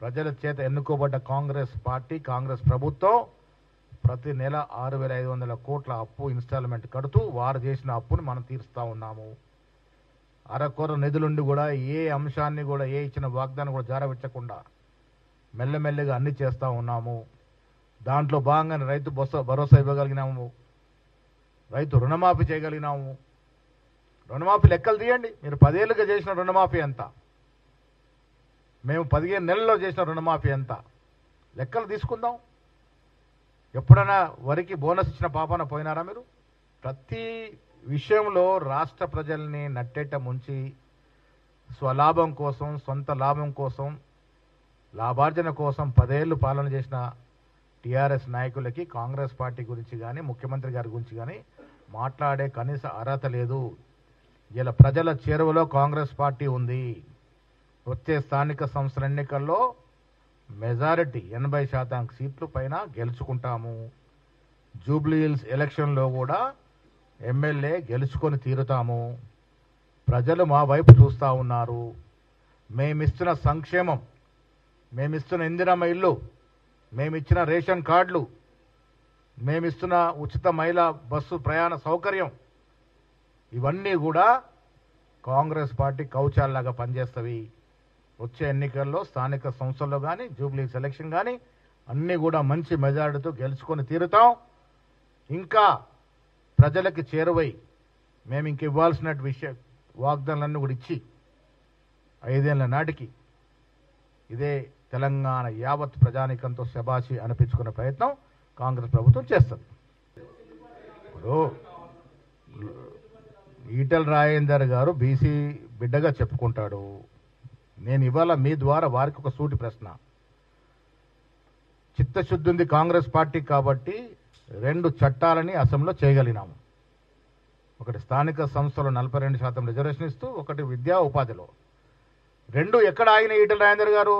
ప్రజల చేత ఎన్నుకోబడ్డ కాంగ్రెస్ పార్టీ, కాంగ్రెస్ ప్రభుత్వం ప్రతి నెల 6,500 కోట్ల అప్పు ఇన్స్టాల్మెంట్ కడుతూ వారు చేసిన అప్పుని మనం తీరుస్తూ ఉన్నాము. అరకొర నిధులుండి కూడా ఏ అంశాన్ని కూడా ఏ ఇచ్చిన వాగ్దానం కూడా జారవించకుండా మెల్లమెల్లగా అన్ని చేస్తూ ఉన్నాము. దాంట్లో భాగంగానే రైతు భరోసా ఇవ్వగలిగినాము, రైతు రుణమాఫీ చేయగలిగినాము. రుణమాఫీ లెక్కలు తీయండి. మీరు 10 ఏళ్ళుగా చేసిన రుణమాఫీ ఎంత, మేము 15 నెలల్లో చేసిన రుణమాఫీ ఎంత, లెక్కలు తీసుకుందాం. ఎప్పుడైనా వరికి బోనస్ ఇచ్చిన పాపాన పోయినారా మీరు? ప్రతి విషయంలో రాష్ట్ర ప్రజల్ని నట్టేట ముంచి స్వలాభం కోసం, సొంత లాభం కోసం, లాభార్జన కోసం 10 ఏళ్ళు పాలన చేసిన టీఆర్ఎస్ నాయకులకి కాంగ్రెస్ పార్టీ గురించి కానీ ముఖ్యమంత్రి గారి గురించి కానీ మాట్లాడే కనీస అర్హత లేదు. ఇలా ప్రజల చేరువలో కాంగ్రెస్ పార్టీ ఉంది. వచ్చే స్థానిక సంస్థల ఎన్నికల్లో మెజారిటీ 80% సీట్లు పైన గెలుచుకుంటాము. జూబ్లీ హిల్స్ ఎలక్షన్లో కూడా ఎమ్మెల్యే గెలుచుకొని తీరుతాము. ప్రజలు మా వైపు చూస్తూ ఉన్నారు. మేమిస్తున్న సంక్షేమం, మేమిస్తున్న ఇందిరమ్మ ఇల్లు, మేమిచ్చిన రేషన్ కార్డులు, మేమిస్తున్న ఉచిత మహిళా బస్సు ప్రయాణ సౌకర్యం, ఇవన్నీ కూడా కాంగ్రెస్ పార్టీ కౌచాల్లాగా పనిచేస్తవి. వచ్చే ఎన్నికల్లో స్థానిక సంస్థల్లో కానీ జూబ్లీ సెలక్షన్ కానీ అన్నీ కూడా మంచి మెజారిటీతో గెలుచుకొని తీరుతాం. ఇంకా ప్రజలకి చేరువై మేము ఇంక ఇవ్వాల్సిన వాగ్దానాలన్నీ కూడా ఇచ్చి 5 ఏళ్ల నాటికి ఇదే తెలంగాణ యావత్ ప్రజానికంతో శబాషి అనిపించుకునే ప్రయత్నం కాంగ్రెస్ ప్రభుత్వం చేస్తుంది. ఇప్పుడు ఈటెల రాజేందర్ గారు బీసీ బిడ్డగా చెప్పుకుంటాడు. నేను ఇవాళ మీ ద్వారా వారికి ఒక సూటి ప్రశ్న. చిత్తశుద్ధి ఉంది కాంగ్రెస్ పార్టీ కాబట్టి 2 చట్టాలని అసెంబ్లీలో చేయగలిగినాము. ఒకటి స్థానిక సంస్థలో 42% రిజర్వేషన్ ఇస్తూ, ఒకటి విద్యా ఉపాధిలో. 2 ఎక్కడ ఆగిన ఈటెల రాజేందర్ గారు?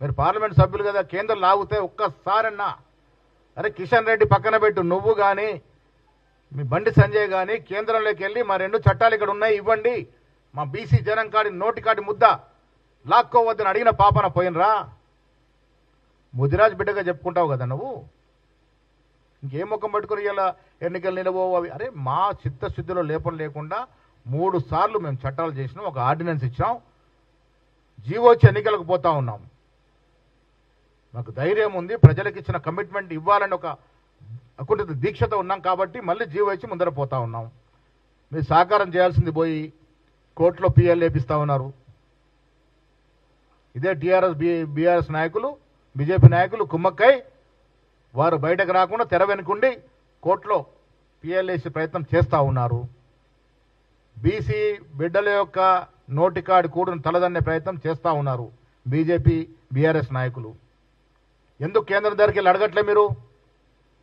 మీరు పార్లమెంట్ సభ్యులు కదా, కేంద్రం లాగితే ఒక్కసారన్నా అరే కిషన్ రెడ్డి పక్కన పెట్టు, నువ్వు కానీ మీ బండి సంజయ్ కానీ కేంద్రంలోకి వెళ్ళి మా 2 చట్టాలు ఇక్కడ ఉన్నాయి ఇవ్వండి, మా బీసీ జనం కాడి నోటికాడి ముద్ద లాక్కోవద్దని అడిగిన పాపన పోయినరా? ముదిరాజ్ బిడ్డగా చెప్పుకుంటావు కదా నువ్వు. ఇంకేం ముఖం పట్టుకుని ఇలా ఎన్నికలు నిలబోవు అవి. అరే మా చిత్తశుద్ధిలో లేపం లేకుండా 3 సార్లు మేము చట్టాలు చేసినాం, ఒక ఆర్డినెన్స్ ఇచ్చాం, జీవో వచ్చి ఎన్నికలకు పోతా ఉన్నాం. మాకు ధైర్యం ఉంది, ప్రజలకు ఇచ్చిన కమిట్మెంట్ ఇవ్వాలని ఒక అకుంఠిత దీక్షతో ఉన్నాం కాబట్టి మళ్ళీ జీవో ఇచ్చి ముందర పోతా ఉన్నాం. మీరు సహకారం చేయాల్సింది పోయి కోర్టులో పిఎల్ వేపిస్తా ఉన్నారు. ఇదే టీఆర్ఎస్ బీఆర్ఎస్ నాయకులు, బీజేపీ నాయకులు కుమ్మక్కై వారు బయటకు రాకుండా తెర వెనుకుండి కోర్టులో పిఎల్ వేసే ప్రయత్నం చేస్తూ ఉన్నారు. బీసీ బిడ్డల యొక్క నోటికాడి కూడును తలదన్నే ప్రయత్నం చేస్తూ ఉన్నారు బీజేపీ బీఆర్ఎస్ నాయకులు. ఎందుకు కేంద్రం దగ్గరికి వెళ్ళి అడగట్లే మీరు?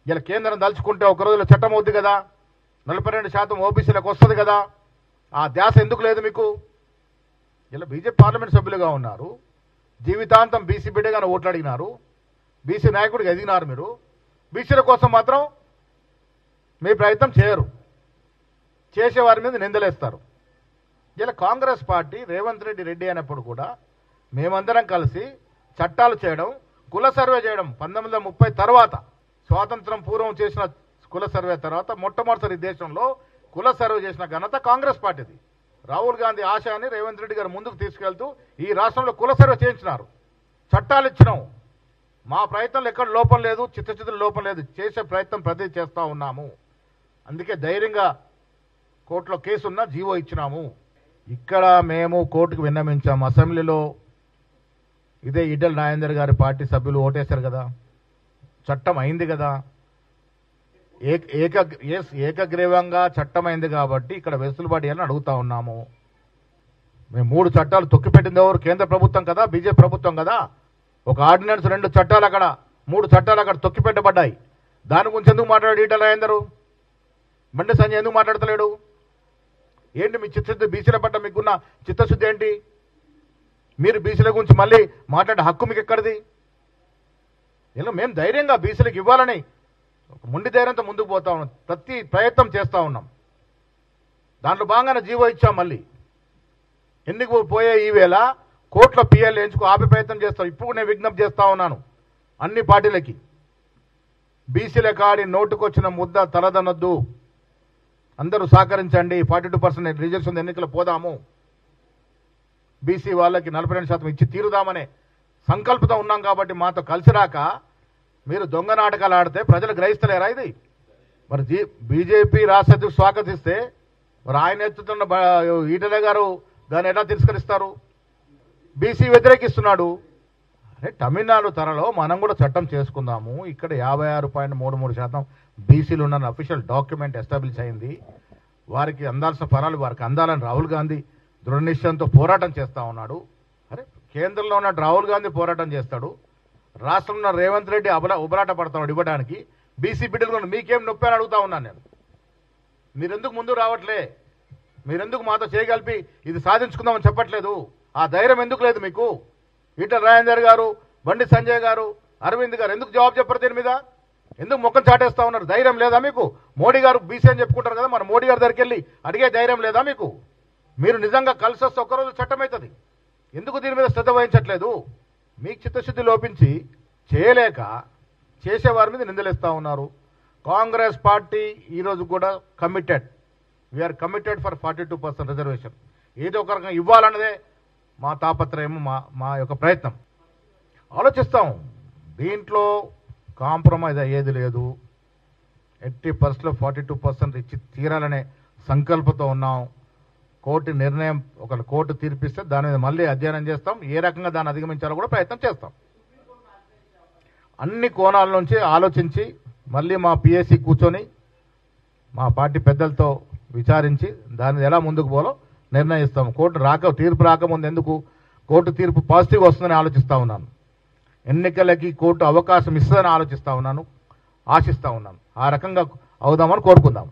ఇలా కేంద్రం దలుచుకుంటే ఒక రోజులో చట్టం అవుద్ది కదా, 42% ఓబీసీలకు వస్తుంది కదా, ఆ ధ్యాస ఎందుకు లేదు మీకు? ఇలా బీజేపీ పార్లమెంట్ సభ్యులుగా ఉన్నారు, జీవితాంతం బీసీ బిడ్డగానే ఓట్లు అడిగినారు, బీసీ నాయకుడికి ఎదిగినారు. మీరు బీసీల కోసం మాత్రం మీ ప్రయత్నం చేయరు, చేసేవారి మీద నిందలేస్తారు. ఇలా కాంగ్రెస్ పార్టీ రేవంత్ రెడ్డి అయినప్పుడు కూడా మేమందరం కలిసి చట్టాలు చేయడం, కుల సర్వే చేయడం 1930 తర్వాత, స్వాతంత్రం పూర్వం చేసిన కుల సర్వే తర్వాత మొట్టమొదటిసారి దేశంలో కుల సర్వే చేసిన ఘనత కాంగ్రెస్ పార్టీది. రాహుల్ గాంధీ ఆశయాన్ని రేవంత్ రెడ్డి గారు ముందుకు తీసుకెళ్తూ ఈ రాష్ట్రంలో కుల సర్వే చేయించినారు, చట్టాలు ఇచ్చినాం. మా ప్రయత్నంలో ఎక్కడ లోపం లేదు, చిత్తశుద్ధుల లోపం లేదు, చేసే ప్రయత్నం ప్రతి చేస్తూ ఉన్నాము. అందుకే ధైర్యంగా కోర్టులో కేసున్నా జీవో ఇచ్చినాము. ఇక్కడ మేము కోర్టుకు విన్నవించాము. అసెంబ్లీలో ఇదే ఈటెల రాజేందర్ గారి పార్టీ సభ్యులు ఓటేశారు కదా, చట్టం అయింది కదా, ఏకగ్రీవంగా చట్టమైంది కాబట్టి ఇక్కడ వెసులుబాటు అని అడుగుతా ఉన్నాము. మేము 3 చట్టాలు తొక్కిపెట్టింది ఎవరు? కేంద్ర ప్రభుత్వం కదా, బీజేపీ ప్రభుత్వం కదా. ఒక ఆర్డినెన్స్, 2 చట్టాలు అక్కడ, 3 చట్టాలు అక్కడ తొక్కిపెట్టబడ్డాయి. దాని గురించి ఎందుకు మాట్లాడాడు ఈటెల రాజేందర్? బండి సంజయ్ ఎందుకు మాట్లాడతలేడు? ఏంటి మీ చిత్తశుద్ధి? బీసీల పట్ల మీకున్న చిత్తశుద్ధి ఏంటి? మీరు బీసీల గురించి మళ్ళీ మాట్లాడే హక్కు మీకు ఎక్కడిది? ఇలా మేము ధైర్యంగా బీసీలకు ఇవ్వాలని ఒక మొండి ధైర్యంతో ముందుకు పోతా ఉన్నాం, ప్రతి ప్రయత్నం చేస్తూ ఉన్నాం. దాంట్లో భాగంగానే జీవో ఇచ్చాం. మళ్ళీ ఎందుకు పోయే ఈ వేళ కోట్ల పిఎల్ ఎంచుకు ఆపే ప్రయత్నం చేస్తాం. ఇప్పుడు నేను విజ్ఞప్తి చేస్తా ఉన్నాను అన్ని పార్టీలకి, బీసీల కాడి నోటుకొచ్చిన ముద్ద తలదనొద్దు, అందరూ సహకరించండి. 42% రిజర్వేషన్ ఎన్నికలు పోదాము, బీసీ వాళ్ళకి 42% ఇచ్చి తీరుదామనే సంకల్పంతో ఉన్నాం. కాబట్టి మాతో కలిసి రాక మీరు దొంగ నాటకాలు ఆడితే ప్రజలు గ్రహిస్తలేరా ఇది? మరి బీజేపీ రాష్ట్ర అధ్యక్షుడు స్వాగతిస్తే మరి ఆయన ఎత్తుతున్న ఈటెల గారు దాన్ని ఎలా తిరస్కరిస్తారు? బీసీ వ్యతిరేకిస్తున్నాడు. అరే తమిళనాడు తరలో మనం కూడా చట్టం చేసుకుందాము. ఇక్కడ 56.33% బీసీలు ఉన్న అఫీషియల్ డాక్యుమెంట్ ఎస్టాబ్లిష్ అయింది. వారికి అందాల్సిన ఫలాలు వారికి అందాలని రాహుల్ గాంధీ దృఢ నిశ్చయంతో పోరాటం చేస్తూ ఉన్నాడు. అరే కేంద్రంలో ఉన్న రాహుల్ గాంధీ పోరాటం చేస్తాడు, రాష్ట్రంలో ఉన్న రేవంత్ రెడ్డి ఉబరాట పడుతున్నాడు ఇవ్వడానికి. బీసీ బిడ్డలు మీకేం నొప్పి అని అడుగుతా ఉన్నాను నేను. మీరెందుకు ముందు రావట్లే? మీరెందుకు మాతో చేయగలిపి ఇది సాధించుకుందామని చెప్పట్లేదు? ఆ ధైర్యం ఎందుకు లేదు మీకు? ఈటల రాజేందర్ గారు, బండి సంజయ్ గారు, అరవింద్ గారు ఎందుకు జవాబు చెప్పరు దీని మీద? ఎందుకు ముఖం చాటేస్తా ఉన్నారు? ధైర్యం లేదా మీకు? మోడీ గారు బీసీ అని చెప్పుకుంటారు కదా, మన మోడీ గారి దగ్గరికి వెళ్ళి అడిగే ధైర్యం లేదా మీకు? మీరు నిజంగా కలిసి వస్తే ఒక్కరోజు చట్టం అవుతుంది. ఎందుకు దీని మీద శ్రద్ధ వహించట్లేదు? మీకు చిత్తశుద్ధి లోపించి చేయలేక చేసేవారి మీద నిందలేస్తూ ఉన్నారు. కాంగ్రెస్ పార్టీ ఈరోజు కూడా committed, we're committed for 42% reservation. ఏదో ఒక రకంగా ఇవ్వాలన్నదే మా తాపత్రయం, మా యొక్క ప్రయత్నం. ఆలోచిస్తాం, దీంట్లో కాంప్రమైజ్ అయ్యేది లేదు. 80%లో 42% ఇచ్చి తీరాలనే సంకల్పంతో ఉన్నాం. కోర్టు నిర్ణయం, ఒక కోర్టు తీర్పిస్తే దాని మీద మళ్ళీ అధ్యయనం చేస్తాం. ఏ రకంగా దాన్ని అధిగమించాలో కూడా ప్రయత్నం చేస్తాం. అన్ని కోణాల నుంచి ఆలోచించి మళ్ళీ మా పిఎస్సి కూర్చొని మా పార్టీ పెద్దలతో విచారించి దాన్ని ఎలా ముందుకు పోలో నిర్ణయిస్తాం. తీర్పు రాకముందు ఎందుకు కోర్టు తీర్పు పాజిటివ్ వస్తుందని ఆలోచిస్తూ ఉన్నాను. ఎన్నికలకి కోర్టు అవకాశం ఇస్తుందని ఆలోచిస్తూ ఉన్నాను, ఆశిస్తూ ఉన్నాను. ఆ రకంగా అవుదామని కోరుకుందాం.